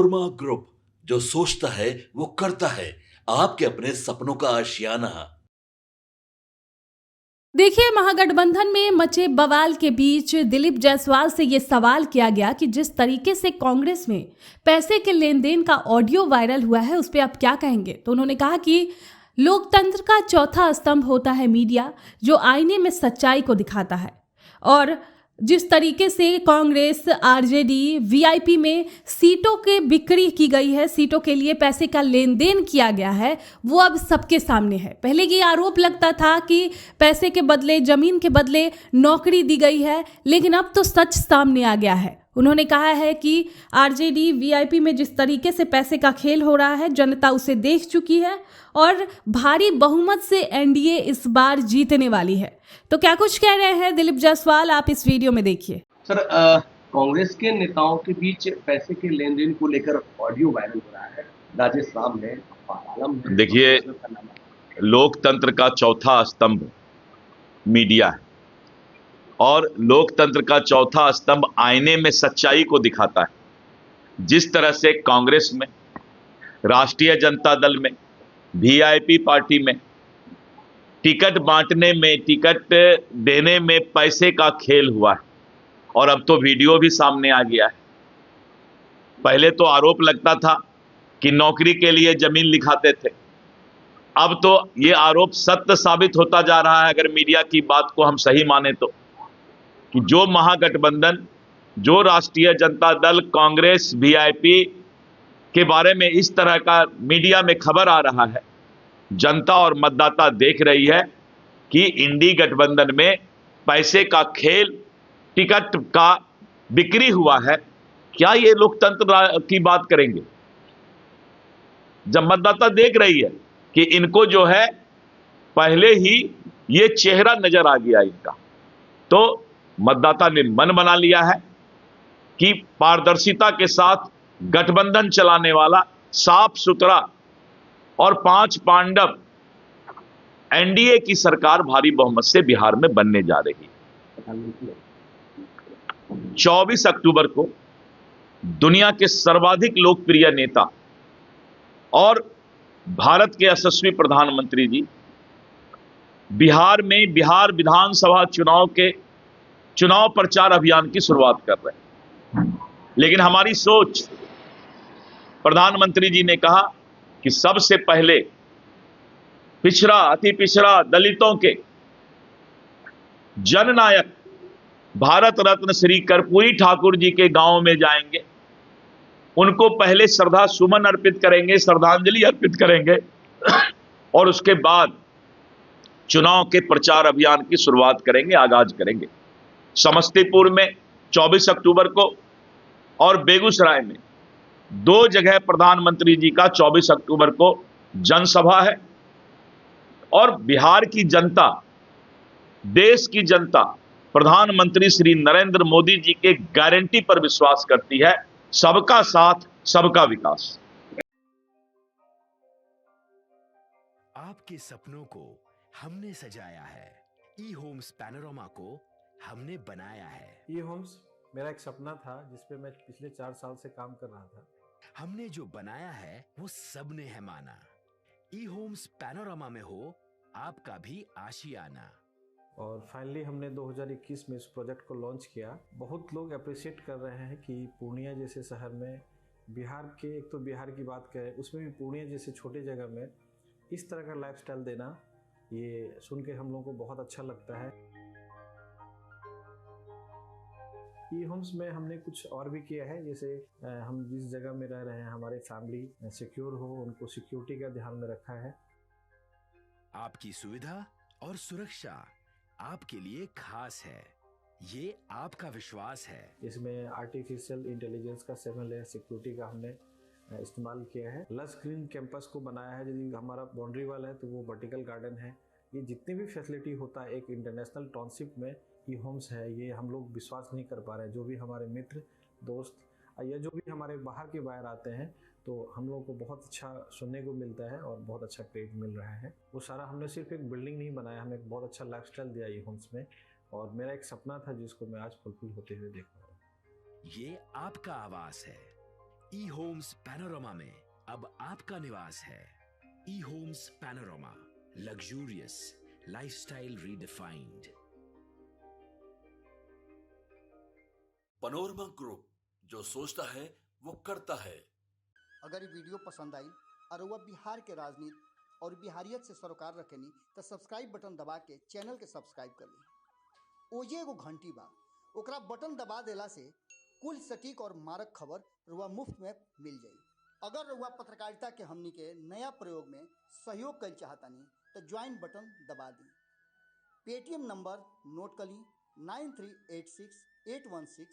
Korma group, जो सोचता है वो करता है। आपके अपने सपनों का आशियाना। देखिए, महागठबंधन में मचे बवाल के बीच दिलीप जायसवाल से ये सवाल किया गया कि जिस तरीके से कांग्रेस में पैसे के लेन देन का ऑडियो वायरल हुआ है, उस पर आप क्या कहेंगे। तो उन्होंने कहा कि लोकतंत्र का चौथा स्तंभ होता है मीडिया, जो आईने में सच्चाई को दिखाता है। और जिस तरीके से कांग्रेस, आरजेडी, वीआईपी में सीटों के बिक्री की गई है, सीटों के लिए पैसे का लेन देन किया गया है, वो अब सबके सामने है। पहले ये आरोप लगता था कि पैसे के बदले, जमीन के बदले नौकरी दी गई है, लेकिन अब तो सच सामने आ गया है। उन्होंने कहा है कि आरजेडी, वीआईपी में जिस तरीके से पैसे का खेल हो रहा है, जनता उसे देख चुकी है और भारी बहुमत से एनडीए इस बार जीतने वाली है। तो क्या कुछ कह रहे हैं दिलीप जायसवाल, आप इस वीडियो में देखिए। सर, कांग्रेस के नेताओं के बीच पैसे के लेन देन को लेकर ऑडियो वायरल हो रहा है। राजेश राम है, आलम है। देखिए, लोकतंत्र का चौथा स्तंभ मीडिया है और लोकतंत्र का चौथा स्तंभ आईने में सच्चाई को दिखाता है। जिस तरह से कांग्रेस में, राष्ट्रीय जनता दल में, वीआईपी पार्टी में टिकट बांटने में, टिकट देने में पैसे का खेल हुआ है और अब तो वीडियो भी सामने आ गया है। पहले तो आरोप लगता था कि नौकरी के लिए जमीन लिखाते थे, अब तो ये आरोप सत्य साबित होता जा रहा है, अगर मीडिया की बात को हम सही माने तो, कि जो महागठबंधन, जो राष्ट्रीय जनता दल, कांग्रेस, वीआईपी के बारे में इस तरह का मीडिया में खबर आ रहा है, जनता और मतदाता देख रही है कि इंडी गठबंधन में पैसे का खेल, टिकट का बिक्री हुआ है। क्या ये लोकतंत्र की बात करेंगे जब मतदाता देख रही है कि इनको जो है पहले ही ये चेहरा नजर आ गया इनका। तो मतदाता ने मन बना लिया है कि पारदर्शिता के साथ गठबंधन चलाने वाला, साफ सुथरा और पांच पांडव एनडीए की सरकार भारी बहुमत से बिहार में बनने जा रही है। 24 अक्टूबर को दुनिया के सर्वाधिक लोकप्रिय नेता और भारत के यशस्वी प्रधानमंत्री जी बिहार में बिहार विधानसभा चुनाव के चुनाव प्रचार अभियान की शुरुआत कर रहे हैं। लेकिन हमारी सोच, प्रधानमंत्री जी ने कहा कि सबसे पहले पिछड़ा, अति पिछड़ा, दलितों के जननायक भारत रत्न श्री कर्पूरी ठाकुर जी के गांव में जाएंगे, उनको पहले श्रद्धा सुमन अर्पित करेंगे, श्रद्धांजलि अर्पित करेंगे और उसके बाद चुनाव के प्रचार अभियान की शुरुआत करेंगे, आगाज करेंगे। समस्तीपुर में 24 अक्टूबर को और बेगूसराय में दो जगह प्रधानमंत्री जी का 24 अक्टूबर को जनसभा है और बिहार की जनता, देश की जनता प्रधानमंत्री श्री नरेंद्र मोदी जी के गारंटी पर विश्वास करती है। सबका साथ, सबका विकास। आपके सपनों को हमने सजाया है, ई होम्स पैनोरामा को हमने बनाया है। ई होम्स मेरा एक सपना था जिसपे मैं पिछले 4 साल से काम कर रहा था। हमने जो बनाया है वो सबने है माना। ई होम्स पैनोरामा में हो आपका भी आशियाना। और फाइनली हमने 2021 में इस प्रोजेक्ट को लॉन्च किया। बहुत लोग अप्रिशिएट कर रहे हैं कि पूर्णिया जैसे शहर में, बिहार के, एक तो बिहार की बात करें उसमें भी पूर्णिया जैसे छोटे जगह में इस तरह का लाइफस्टाइल देना, ये सुन के हम लोगों को बहुत अच्छा लगता है। ई होम्स में हमने कुछ और भी किया है, जैसे हम जिस जगह में रह रहे हैं हमारे फैमिली सिक्योर हो, उनको सिक्योरिटी का ध्यान में रखा है। आपकी सुविधा और सुरक्षा आपके लिए खास है, ये आपका विश्वास है। इसमें आर्टिफिशियल इंटेलिजेंस का 7 लेयर सिक्योरिटी का हमने इस्तेमाल किया है। लस ग्रीन कैंपस को बनाया है। यदि हमारा बाउंड्री वाल है तो वो वर्टिकल गार्डन है। ये जितनी भी फैसिलिटी होता है एक इंटरनेशनल टाउनशिप में ई होम्स है, ये हम लोग विश्वास नहीं कर पा रहे हैं। जो भी हमारे मित्र, दोस्त या जो भी हमारे बाहर के बाहर आते हैं तो हम लोगों को बहुत अच्छा सुनने को मिलता है और बहुत अच्छा क्रेडिट मिल रहा है। वो सारा हमने सिर्फ एक बिल्डिंग नहीं बनाया, हमें एक बहुत अच्छा लाइफस्टाइल दिया ई होम्स में और मेरा एक सपना था जिसको मैं आज फुलफिल होते हुए देख रहा हूँ। ये आपका आवास है। ई होम्स पैनोरामा में अब आपका निवास है। E homes Panorama, luxurious lifestyle redefined. Panorama group, जो सोचता है वो करता है। अगर ये वीडियो पसंद आई और वह बिहार के राजनीति और बिहारियत से सरोकार रखेनी तो सब्सक्राइब बटन दबा के चैनल के सब्सक्राइब कर ली। ओजे एगो घंटी बा, ओकरा बटन दबा देला से कुल सटीक और मारक खबर रुआ मुफ्त में मिल जाई। अगर रुआ पत्रकारिता के हमनी के नया प्रयोग में सहयोग कर चाहतानी तो ज्वाइन बटन दबा दी। पेटीएम नंबर नोट कर ली 93868167